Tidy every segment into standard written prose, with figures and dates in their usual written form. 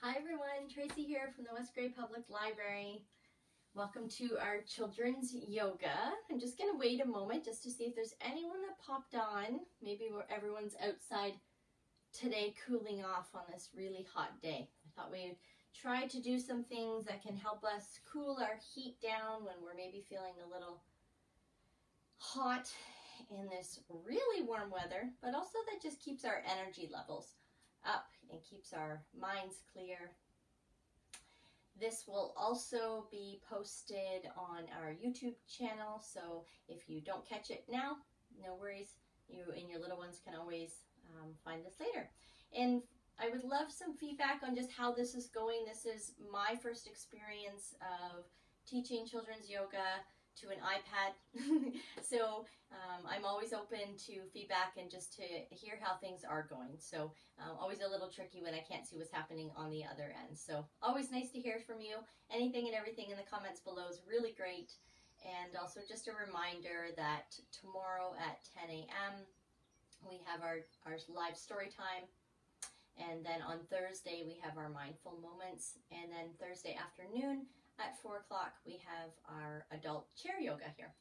Hi everyone, Tracy here from the West Grey Public Library. Welcome to our children's yoga. I'm just going to wait a moment just to see if there's anyone that popped on. Maybe everyone's outside today cooling off on this really hot day. I thought we'd try to do some things that can help us cool our heat down when we're maybe feeling a little hot in this really warm weather, but also that just keeps our energy levels up and keeps our minds clear. This will also be posted on our YouTube channel, so if you don't catch it now, no worries. You and your little ones can always find this later. And I would love some feedback on just how this is going. This is my first experience of teaching children's yoga to an iPad. So I'm always open to feedback and just to hear how things are going. So always a little tricky when I can't see what's happening on the other end. So always nice to hear from you. Anything and everything in the comments below is really great. And also just a reminder that tomorrow at 10 a.m. we have our live story time. And then on Thursday we have our mindful moments. And then Thursday afternoon at 4 o'clock, we have our adult chair yoga here.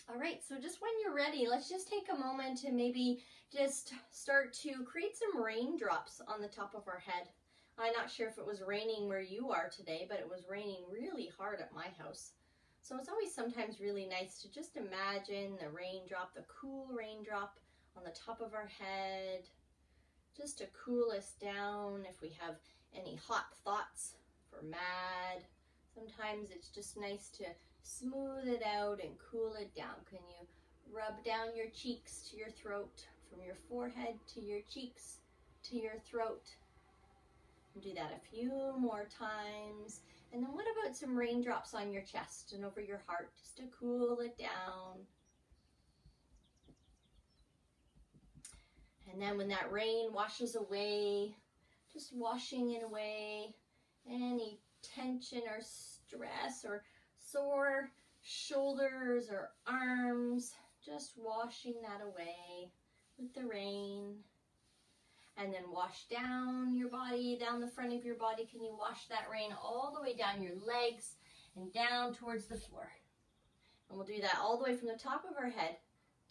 All right, so just when you're ready, let's just take a moment to maybe just start to create some raindrops on the top of our head. I'm not sure if it was raining where you are today, but it was raining really hard at my house. So it's always sometimes really nice to just imagine the raindrop, the cool raindrop on the top of our head, just to cool us down if we have any hot thoughts. Or mad. Sometimes it's just nice to smooth it out and cool it down. Can you rub down your cheeks to your throat, from your forehead to your cheeks to your throat? And do that a few more times. And then what about some raindrops on your chest and over your heart, just to cool it down? And then when that rain washes away, just washing it away, any tension or stress or sore shoulders or arms, just washing that away with the rain. And then wash down your body, down the front of your body. Can you wash that rain all the way down your legs and down towards the floor? And we'll do that all the way from the top of our head,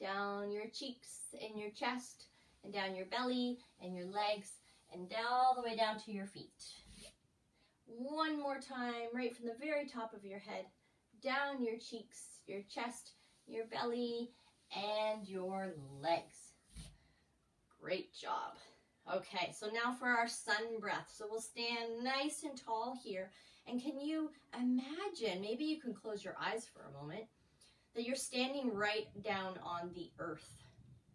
down your cheeks and your chest, and down your belly and your legs, and down all the way down to your feet. One more time, right from the very top of your head, down your cheeks, your chest, your belly, and your legs. Great job. Okay, so now for our sun breath. So we'll stand nice and tall here. And can you imagine, maybe you can close your eyes for a moment, that you're standing right down on the earth.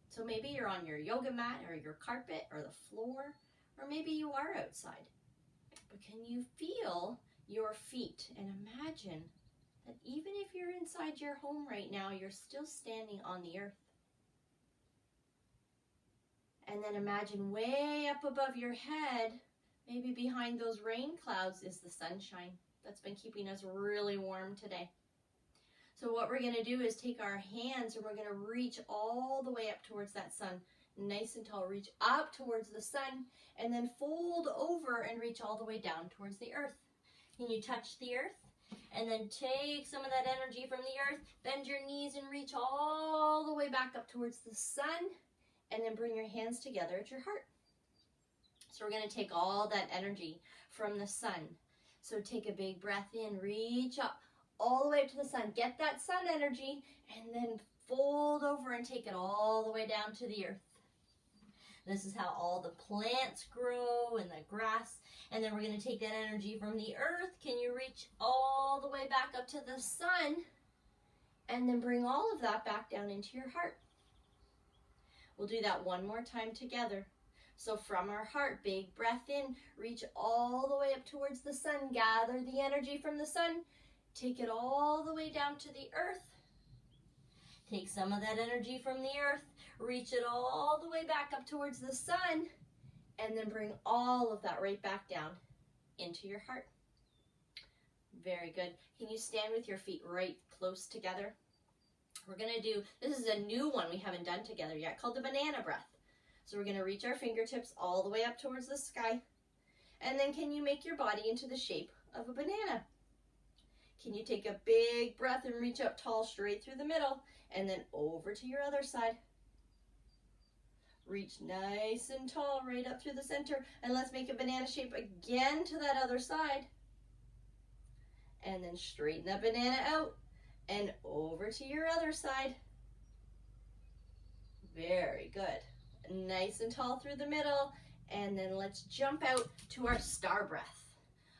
So maybe you're on your yoga mat or your carpet or the floor, or maybe you are outside. But can you feel your feet and imagine that even if you're inside your home right now, you're still standing on the earth? And then imagine way up above your head, maybe behind those rain clouds, is the sunshine that's been keeping us really warm today. So what we're going to do is take our hands and we're going to reach all the way up towards that sun. Nice and tall, reach up towards the sun, and then fold over and reach all the way down towards the earth. Can you touch the earth? And then take some of that energy from the earth, bend your knees and reach all the way back up towards the sun, and then bring your hands together at your heart. So we're going to take all that energy from the sun. So take a big breath in, reach up all the way up to the sun, get that sun energy, and then fold over and take it all the way down to the earth. This is how all the plants grow and the grass. And then we're going to take that energy from the earth. Can you reach all the way back up to the sun? And then bring all of that back down into your heart. We'll do that one more time together. So from our heart, big breath in, reach all the way up towards the sun. Gather the energy from the sun. Take it all the way down to the earth. Take some of that energy from the earth, reach it all the way back up towards the sun, and then bring all of that right back down into your heart. Very good. Can you stand with your feet right close together? We're going to do, this is a new one we haven't done together yet, called the banana breath. So we're going to reach our fingertips all the way up towards the sky. And then can you make your body into the shape of a banana? Can you take a big breath and reach up tall straight through the middle and then over to your other side? Reach nice and tall right up through the center, and let's make a banana shape again to that other side. And then straighten that banana out and over to your other side. Very good. Nice and tall through the middle, and then let's jump out to our star breath.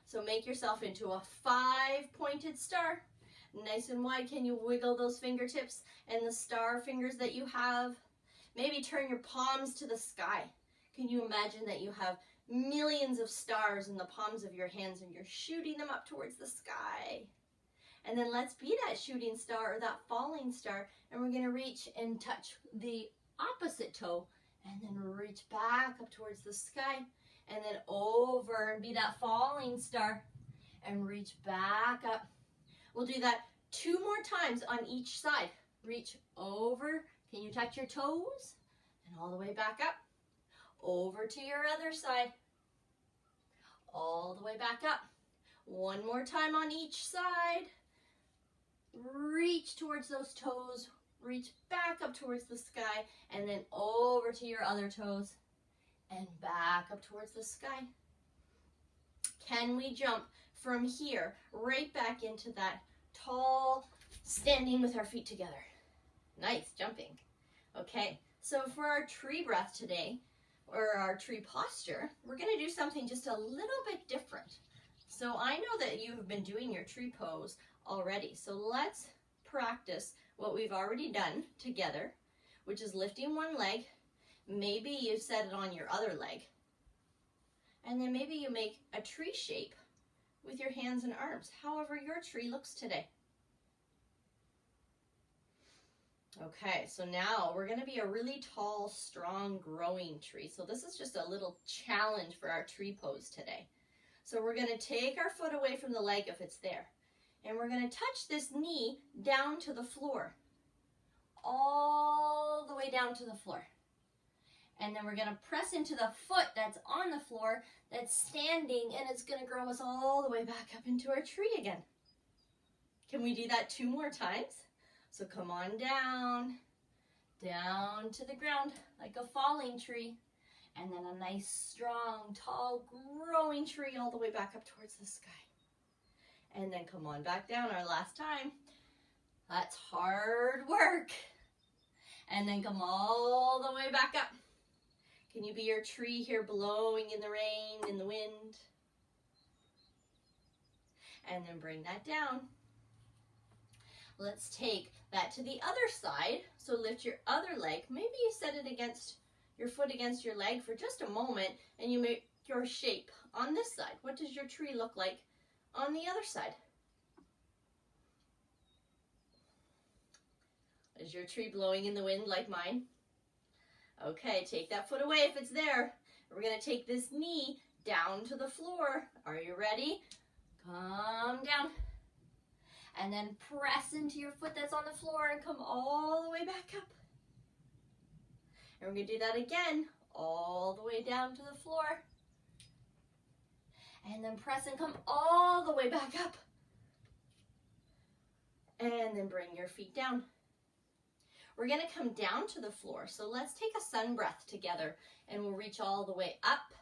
So make yourself into a 5-pointed star. Nice and wide. Can you wiggle those fingertips and the star fingers that you have? Maybe turn your palms to the sky. Can you imagine that you have millions of stars in the palms of your hands and you're shooting them up towards the sky? And then let's be that shooting star or that falling star, and we're going to reach and touch the opposite toe and then reach back up towards the sky and then over and be that falling star and reach back up. We'll do that 2 more times on each side. Reach over. Can you touch your toes? And all the way back up. Over to your other side. All the way back up. 1 more time on each side. Reach towards those toes. Reach back up towards the sky. And then over to your other toes. And back up towards the sky. Can we jump from here right back into that tall standing with our feet together? Nice jumping. Okay, so for our tree breath today, or our tree posture, we're going to do something just a little bit different. So I know that you have been doing your tree pose already. So let's practice what we've already done together, which is lifting one leg. Maybe you set it on your other leg. And then maybe you make a tree shape with your hands and arms, however your tree looks today. Okay, so now we're going to be a really tall, strong, growing tree. So this is just a little challenge for our tree pose today. So we're going to take our foot away from the leg if it's there. And we're going to touch this knee down to the floor. All the way down to the floor. And then we're going to press into the foot that's on the floor, that's standing, and it's going to grow us all the way back up into our tree again. Can we do that 2 more times? So come on down, down to the ground like a falling tree, and then a nice, strong, tall, growing tree all the way back up towards the sky. And then come on back down our last time. That's hard work. And then come all the way back up. Can you be your tree here blowing in the rain, in the wind? And then bring that down. Let's take that to the other side. So lift your other leg. Maybe you set it against your foot against your leg for just a moment and you make your shape on this side. What does your tree look like on the other side? Is your tree blowing in the wind like mine? Okay, take that foot away if it's there. We're going to take this knee down to the floor. Are you ready? Come down. And then press into your foot that's on the floor and come all the way back up. And we're going to do that again, all the way down to the floor. And then press and come all the way back up. And then bring your feet down. We're going to come down to the floor. So let's take a sun breath together and we'll reach all the way up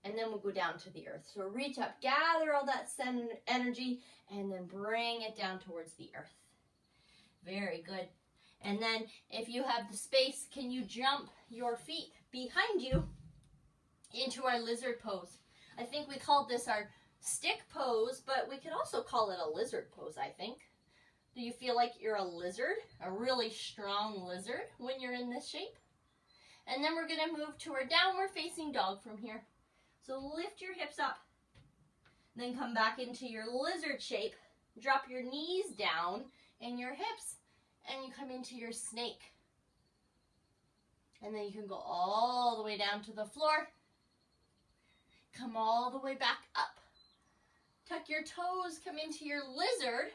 and then we'll go down to the earth. So reach up, gather all that sun energy and then bring it down towards the earth. Very good. And then if you have the space, can you jump your feet behind you into our lizard pose? I think we called this our stick pose, but we could also call it a lizard pose, I think. Do you feel like you're a lizard, a really strong lizard when you're in this shape? And then we're going to move to our downward facing dog from here. So lift your hips up, then come back into your lizard shape. Drop your knees down and your hips, and you come into your snake. And then you can go all the way down to the floor. Come all the way back up. Tuck your toes, come into your lizard,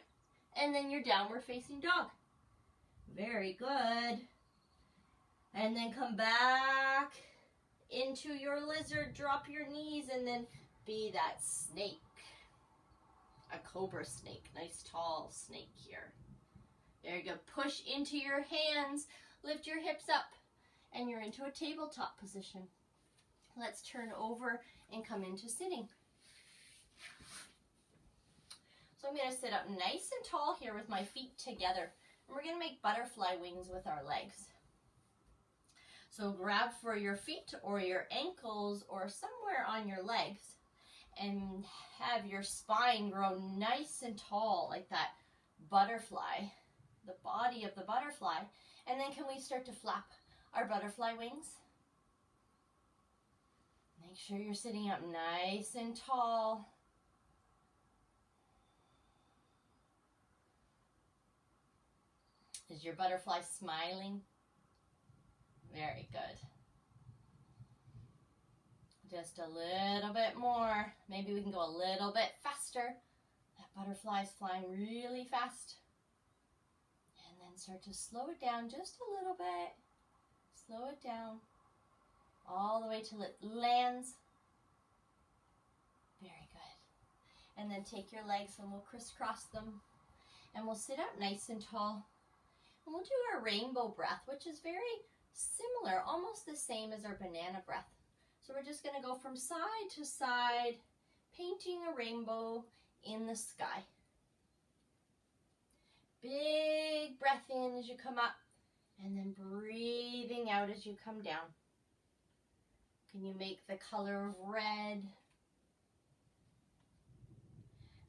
and then your downward facing dog. Very good. And then come back into your lizard, drop your knees, and then be that snake, a cobra snake, nice tall snake here. Very good. Push into your hands, lift your hips up, and you're into a tabletop position. Let's turn over and come into sitting. So I'm going to sit up nice and tall here with my feet together. And we're going to make butterfly wings with our legs. So grab for your feet or your ankles or somewhere on your legs and have your spine grow nice and tall like that butterfly, the body of the butterfly. And then can we start to flap our butterfly wings? Make sure you're sitting up nice and tall. Is your butterfly smiling? Very good. Just a little bit more. Maybe we can go a little bit faster. That butterfly's flying really fast. And then start to slow it down just a little bit. Slow it down. All the way till it lands. Very good. And then take your legs and we'll crisscross them. And we'll sit up nice and tall. And we'll do our rainbow breath, which is very similar, almost the same as our banana breath. So we're just going to go from side to side, painting a rainbow in the sky. Big breath in as you come up, and then breathing out as you come down. Can you make the color of red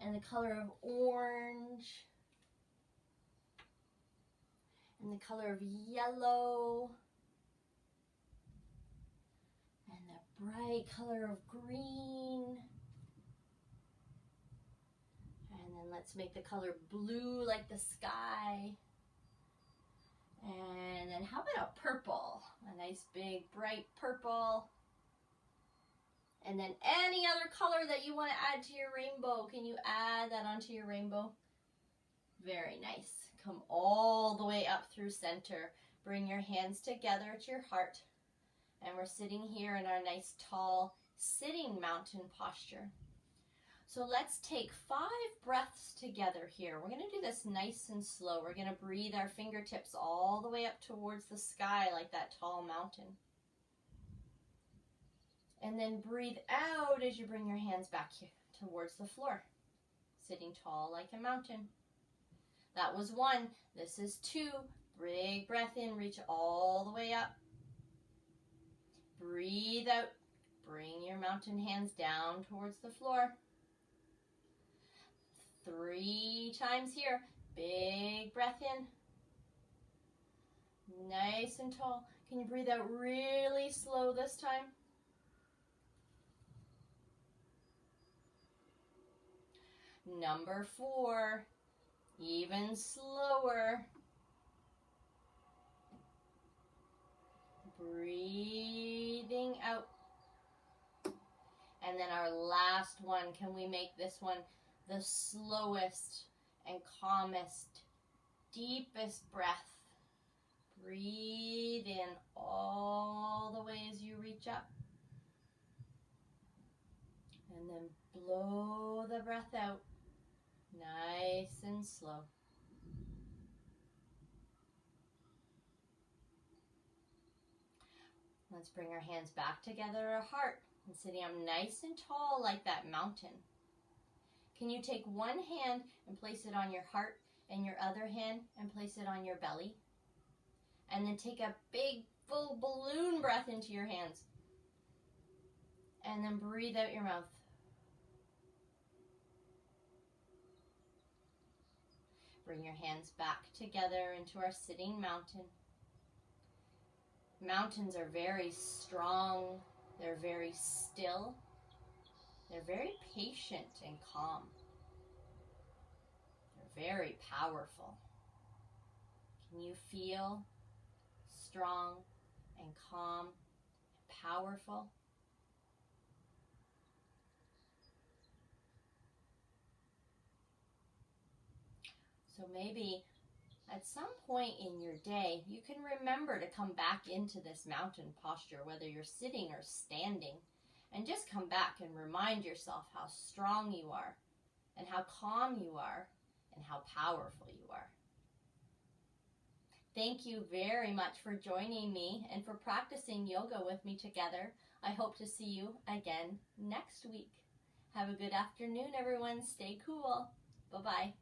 and the color of orange and the color of yellow and the bright color of green, and then let's make the color blue like the sky, and then how about a purple, a nice big bright purple, and then any other color that you want to add to your rainbow. Can you add that onto your rainbow? Very nice. Come all the way up through center. Bring your hands together at your heart. And we're sitting here in our nice tall sitting mountain posture. So let's take 5 breaths together here. We're going to do this nice and slow. We're going to breathe our fingertips all the way up towards the sky like that tall mountain. And then breathe out as you bring your hands back here towards the floor. Sitting tall like a mountain. That was 1. This is 2. Big breath in, reach all the way up. Breathe out. Bring your mountain hands down towards the floor. 3 times here. Big breath in. Nice and tall. Can you breathe out really slow this time? Number 4. Even slower. Breathing out. And then our last one, can we make this one the slowest and calmest, deepest breath? Breathe in all the way as you reach up. And then blow the breath out. Nice and slow. Let's bring our hands back together at our heart and sitting up nice and tall like that mountain. Can you take one hand and place it on your heart and your other hand and place it on your belly? And then take a big full balloon breath into your hands. And then breathe out your mouth. Bring your hands back together into our sitting mountain. Mountains are very strong. They're very still. They're very patient and calm. They're very powerful. Can you feel strong and calm and powerful? So maybe at some point in your day, you can remember to come back into this mountain posture, whether you're sitting or standing, And just come back and remind yourself how strong you are and how calm you are and how powerful you are. Thank you very much for joining me and for practicing yoga with me together. I hope to see you again next week. Have a good afternoon, everyone. Stay cool. Bye-bye.